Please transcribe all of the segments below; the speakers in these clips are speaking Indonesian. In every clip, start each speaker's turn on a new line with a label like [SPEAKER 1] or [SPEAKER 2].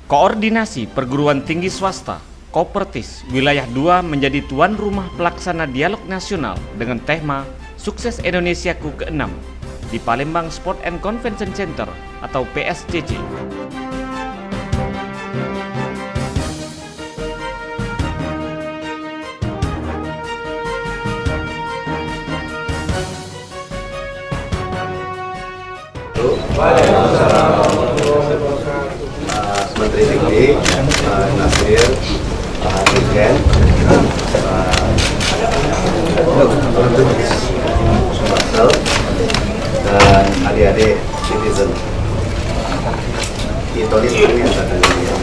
[SPEAKER 1] Koordinasi Perguruan Tinggi Swasta Kopertis Wilayah 2 menjadi tuan rumah pelaksana dialog nasional dengan tema Sukses Indonesiaku ke-6 di Palembang Sport and Convention Center atau PSCC.
[SPEAKER 2] Menteri Tinggi, Nasir, Pak Dirjen, Marcel, dan adik-adik citizen. Itu yang akan dilihat.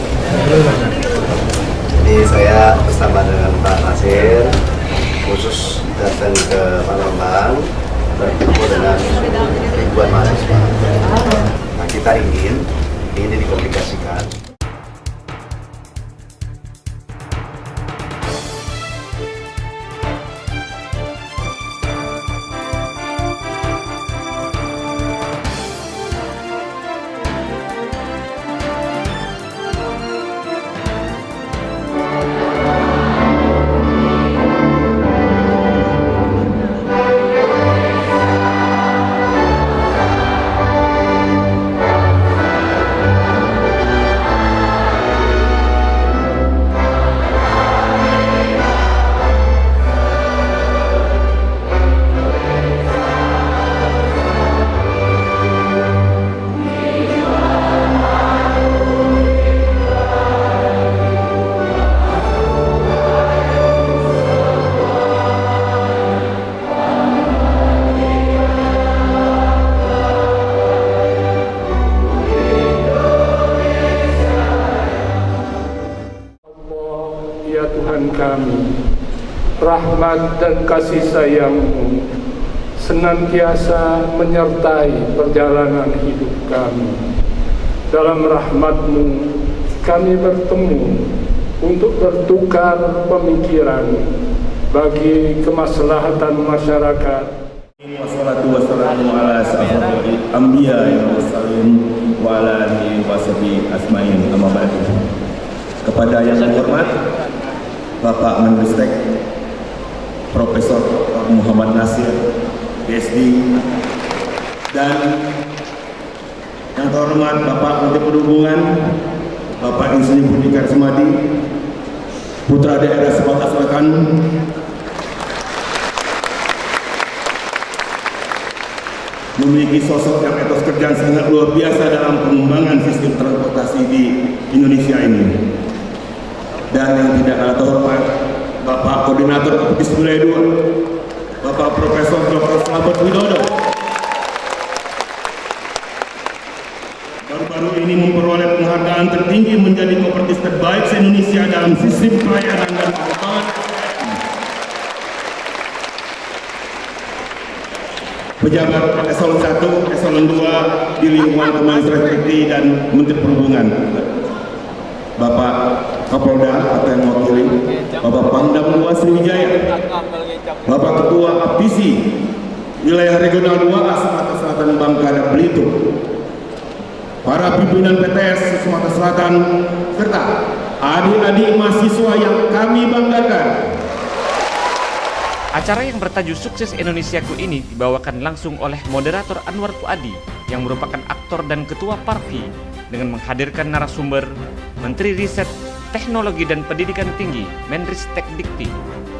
[SPEAKER 2] Jadi saya bersama dengan Pak Nasir khusus datang ke Palembang bertemu dengan ribuan mahasiswa. Nah, kita ingin ini dikomunikasikan.
[SPEAKER 3] Ya Tuhan kami, rahmat dan kasih sayang-Mu senantiasa menyertai perjalanan hidup kami. Dalam rahmat-Mu kami bertemu untuk bertukar pemikiran bagi kemaslahatan masyarakat.
[SPEAKER 4] Wassalatu wassalamu ala asyrafil anbiya wal mursalin wa ala alihi washabihi ajmain. Amma ba'du. Kepada yang terhormat Bapak Menristek Profesor Muhammad Nasir, PhD, dan yang terhormat Bapak Menteri Perhubungan Bapak Insinyur Budi Karya Sumadi, Putra Daerah Sumatera Selatan, memiliki sosok yang etos kerja sangat luar biasa dalam pengembangan sistem transportasi di Indonesia ini. Dan yang tidak kalah terhormat Bapak Koordinator Kopertis Wilayah 2, Bapak Profesor Dr. Slamet Widodo, baru-baru ini memperoleh penghargaan tertinggi menjadi kopertis terbaik se-Indonesia dalam sistem pelayanan dan pengembangan. Pejabat Eselon 1, Eselon 2 di lingkungan Kementerian Teknik dan Menteri Perhubungan, Bapak Kapolda atau yang mewakili, Bapak Pangdam 2 Sriwijaya, Bapak Ketua APISI Wilayah Regional 2A Sumatera Selatan Bangka dan Belitung, para pimpinan PTS Sumatera Selatan, serta adik-adik mahasiswa yang kami banggakan.
[SPEAKER 1] Acara yang bertajuk Sukses Indonesiaku ini dibawakan langsung oleh moderator Anwar Fuadi yang merupakan aktor dan ketua Parvi dengan menghadirkan narasumber Menteri Riset, Teknologi dan Pendidikan Tinggi Menristek Dikti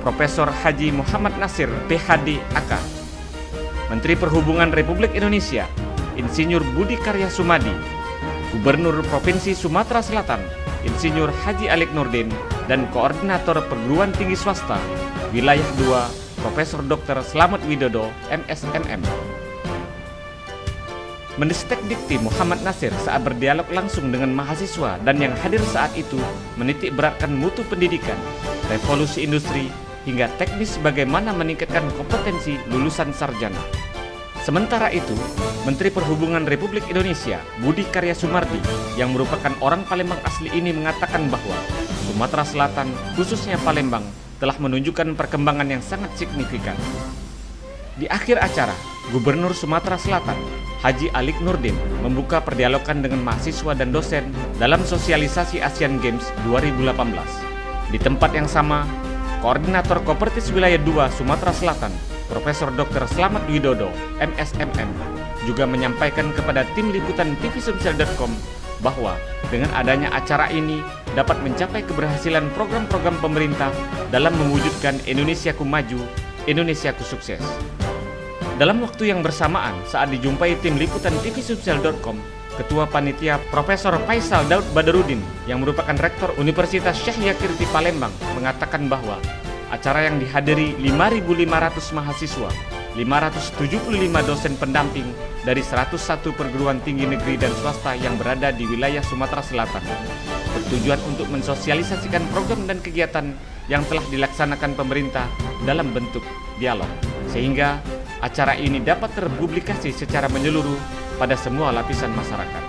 [SPEAKER 1] Profesor Haji Muhammad Nasir PhD AK, Menteri Perhubungan Republik Indonesia Insinyur Budi Karya Sumadi, Gubernur Provinsi Sumatera Selatan Insinyur Haji Alik Nurdin, dan Koordinator Perguruan Tinggi Swasta Wilayah 2 Profesor Dr. Slamet Widodo MSMM. Menristek Dikti Muhammad Nasir saat berdialog langsung dengan mahasiswa dan yang hadir saat itu menitik beratkan mutu pendidikan, revolusi industri, hingga teknis bagaimana meningkatkan kompetensi lulusan sarjana. Sementara itu, Menteri Perhubungan Republik Indonesia Budi Karya Sumadi yang merupakan orang Palembang asli ini mengatakan bahwa Sumatera Selatan, khususnya Palembang, telah menunjukkan perkembangan yang sangat signifikan. Di akhir acara, Gubernur Sumatera Selatan Haji Alik Nurdin membuka perdialogan dengan mahasiswa dan dosen dalam sosialisasi Asian Games 2018. Di tempat yang sama, Koordinator Kopertis Wilayah 2 Sumatera Selatan, Profesor Dr. Slamet Widodo, MSMM, juga menyampaikan kepada tim liputan tvsumsel.com bahwa dengan adanya acara ini dapat mencapai keberhasilan program-program pemerintah dalam mewujudkan Indonesiaku Maju, Indonesiaku Sukses. Dalam waktu yang bersamaan saat dijumpai tim liputan tvsumsel.com, Ketua Panitia Profesor Faisal Daud Badarudin yang merupakan Rektor Universitas Syekh Yakirti Palembang mengatakan bahwa acara yang dihadiri 5.500 mahasiswa, 575 dosen pendamping dari 101 perguruan tinggi negeri dan swasta yang berada di wilayah Sumatera Selatan bertujuan untuk mensosialisasikan program dan kegiatan yang telah dilaksanakan pemerintah dalam bentuk dialog, sehingga acara ini dapat terpublikasi secara menyeluruh pada semua lapisan masyarakat.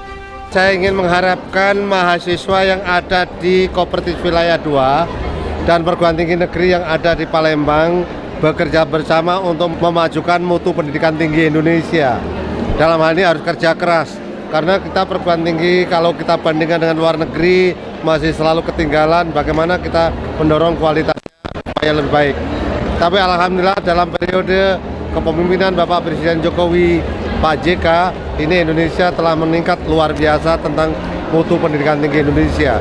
[SPEAKER 5] Saya ingin mengharapkan mahasiswa yang ada di Kopertis Wilayah 2 dan perguruan tinggi negeri yang ada di Palembang bekerja bersama untuk memajukan mutu pendidikan tinggi Indonesia. Dalam hal ini harus kerja keras, karena kita perguruan tinggi kalau kita bandingkan dengan luar negeri masih selalu ketinggalan bagaimana kita mendorong kualitasnya supaya lebih baik. Tapi alhamdulillah dalam periode kepemimpinan Bapak Presiden Jokowi, Pak JK, ini Indonesia telah meningkat luar biasa tentang mutu pendidikan tinggi Indonesia.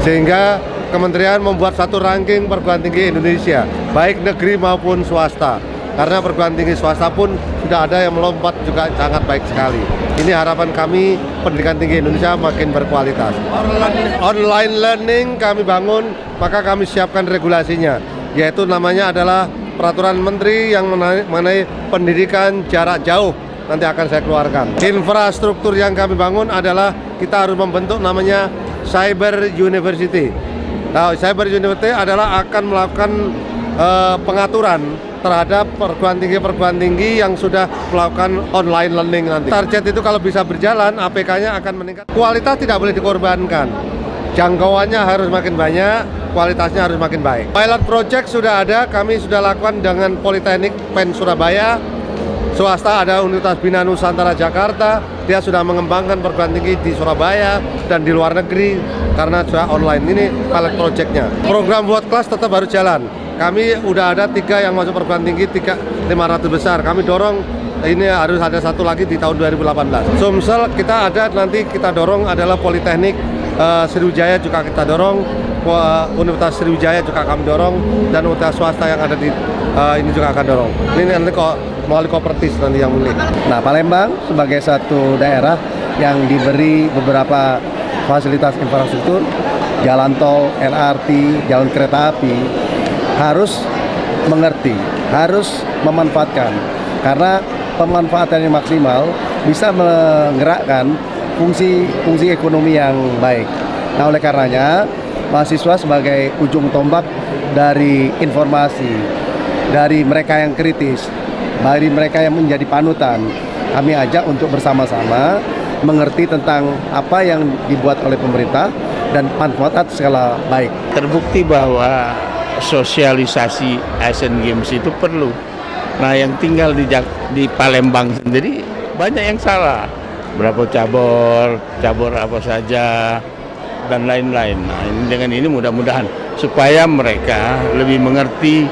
[SPEAKER 5] Sehingga Kementerian membuat satu ranking perguruan tinggi Indonesia, baik negeri maupun swasta. Karena perguruan tinggi swasta pun sudah ada yang melompat juga sangat baik sekali. Ini harapan kami, pendidikan tinggi Indonesia makin berkualitas. Online learning kami bangun, maka kami siapkan regulasinya, yaitu namanya adalah Peraturan Menteri yang mengenai pendidikan jarak jauh. Nanti akan saya keluarkan. Infrastruktur yang kami bangun adalah kita harus membentuk namanya Cyber University. Nah, Cyber University adalah akan melakukan pengaturan terhadap perguruan tinggi yang sudah melakukan online learning nanti. Target itu kalau bisa berjalan, APK-nya akan meningkat. Kualitas tidak boleh dikorbankan. Jangkauannya harus makin banyak, kualitasnya harus makin baik. Pilot project sudah ada, kami sudah lakukan dengan Politeknik PEN Surabaya. Swasta ada Universitas Bina Nusantara Jakarta, dia sudah mengembangkan perguruan tinggi di Surabaya dan di luar negeri karena sudah online. Ini pilot projectnya. Program World Class tetap harus jalan. Kami udah ada 3 yang masuk perguruan tinggi, 500 besar. Kami dorong ini harus ada 1 lagi di tahun 2018. Sumsel kita ada, nanti kita dorong adalah Politeknik Sriwijaya juga kita dorong, Universitas Sriwijaya juga kami dorong, dan universitas swasta yang ada di ini juga akan dorong. Ini nanti kok melalui Kopertis nanti yang milik.
[SPEAKER 6] Nah, Palembang sebagai satu daerah yang diberi beberapa fasilitas infrastruktur, jalan tol, LRT, jalan kereta api, harus mengerti, harus memanfaatkan. Karena pemanfaatan yang maksimal bisa menggerakkan fungsi ekonomi yang baik. Nah, oleh karenanya, mahasiswa sebagai ujung tombak dari informasi, dari mereka yang kritis, dari mereka yang menjadi panutan, kami ajak untuk bersama-sama mengerti tentang apa yang dibuat oleh pemerintah dan manfaat skala baik.
[SPEAKER 7] Terbukti bahwa sosialisasi Asian Games itu perlu. Nah, yang tinggal di Palembang sendiri banyak yang salah. Berapa cabur apa saja, dan lain-lain. Nah, dengan ini mudah-mudahan supaya mereka lebih mengerti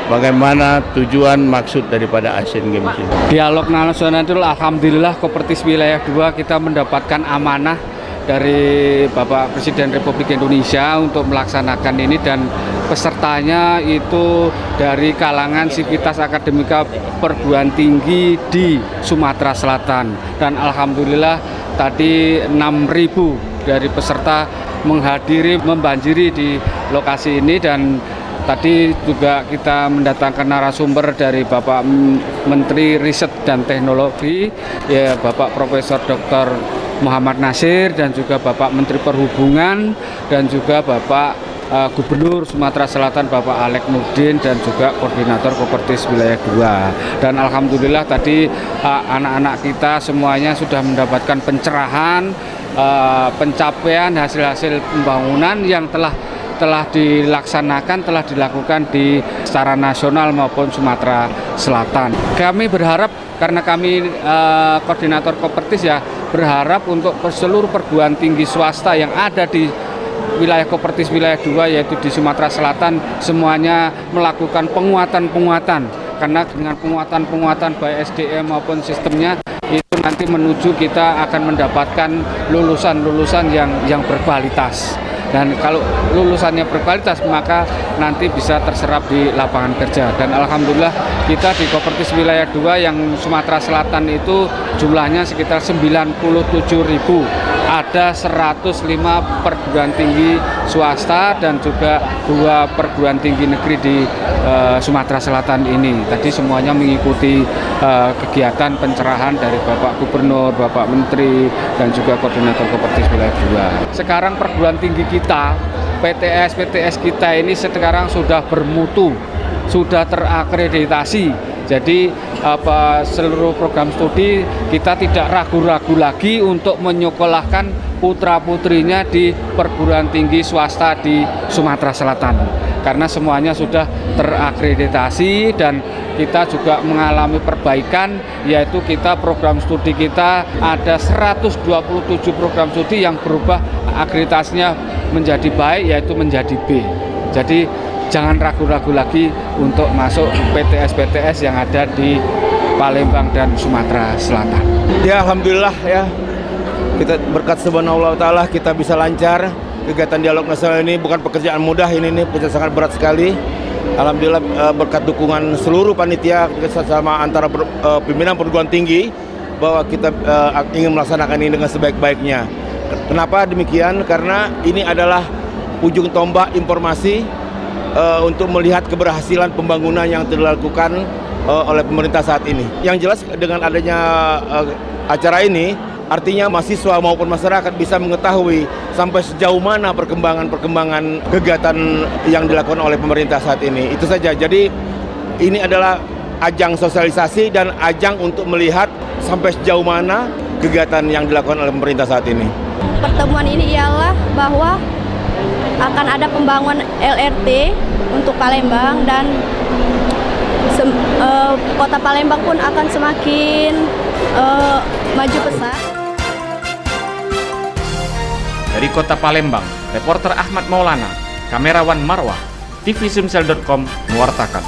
[SPEAKER 7] bagaimana tujuan maksud daripada Asian Games ini.
[SPEAKER 8] Dialog nasional itu alhamdulillah Kopertis Wilayah 2 kita mendapatkan amanah dari Bapak Presiden Republik Indonesia untuk melaksanakan ini, dan pesertanya itu dari kalangan sivitas akademika perguruan tinggi di Sumatera Selatan, dan alhamdulillah tadi 6.000 dari peserta membanjiri di lokasi ini. Dan tadi juga kita mendatangkan narasumber dari Bapak Menteri Riset dan Teknologi, ya Bapak Profesor Dr. Muhammad Nasir, dan juga Bapak Menteri Perhubungan, dan juga Bapak Gubernur Sumatera Selatan Bapak Alik Nurdin, dan juga Koordinator Kopertis Wilayah 2. Dan alhamdulillah tadi anak-anak kita semuanya sudah mendapatkan pencerahan, pencapaian hasil-hasil pembangunan yang telah telah dilakukan di secara nasional maupun Sumatera Selatan. Kami berharap, karena kami koordinator Kopertis ya, berharap untuk seluruh perguruan tinggi swasta yang ada di wilayah Kopertis wilayah 2 yaitu di Sumatera Selatan semuanya melakukan penguatan-penguatan, karena dengan penguatan-penguatan baik SDM maupun sistemnya itu nanti menuju kita akan mendapatkan lulusan-lulusan yang berkualitas. Dan kalau lulusannya berkualitas maka nanti bisa terserap di lapangan kerja. Dan alhamdulillah kita di Kopertis wilayah 2 yang Sumatera Selatan itu jumlahnya sekitar 97.000. Ada 105 perguruan tinggi swasta dan juga 2 perguruan tinggi negeri di Sumatera Selatan ini. Tadi semuanya mengikuti kegiatan pencerahan dari Bapak Gubernur, Bapak Menteri, dan juga Koordinator Kopertis wilayah 2. Sekarang perguruan tinggi kita, PTS kita ini sekarang sudah bermutu, sudah terakreditasi. Jadi seluruh program studi kita tidak ragu-ragu lagi untuk menyekolahkan putra-putrinya di perguruan tinggi swasta di Sumatera Selatan. Karena semuanya sudah terakreditasi dan kita juga mengalami perbaikan, yaitu kita program studi kita ada 127 program studi yang berubah akreditasinya menjadi baik, yaitu menjadi B. Jadi jangan ragu-ragu lagi untuk masuk PTS yang ada di Palembang dan Sumatera Selatan.
[SPEAKER 9] Ya alhamdulillah ya, kita berkat subhanallah ta'ala kita bisa lancar. Kegiatan dialog nasional ini bukan pekerjaan mudah, ini pekerjaan sangat berat sekali. Alhamdulillah berkat dukungan seluruh panitia bersama antara pimpinan perguruan tinggi bahwa kita ingin melaksanakan ini dengan sebaik-baiknya. Kenapa demikian? Karena ini adalah ujung tombak informasi untuk melihat keberhasilan pembangunan yang dilakukan oleh pemerintah saat ini. Yang jelas dengan adanya acara ini, artinya mahasiswa maupun masyarakat bisa mengetahui sampai sejauh mana perkembangan kegiatan yang dilakukan oleh pemerintah saat ini. Itu saja. Jadi ini adalah ajang sosialisasi dan ajang untuk melihat sampai sejauh mana kegiatan yang dilakukan oleh pemerintah saat ini.
[SPEAKER 10] Pertemuan ini ialah bahwa akan ada pembangunan LRT untuk Palembang dan kota Palembang pun akan semakin maju pesat.
[SPEAKER 1] Dari kota Palembang, reporter Ahmad Maulana, kamerawan Marwah, tvsumsel.com mewartakan.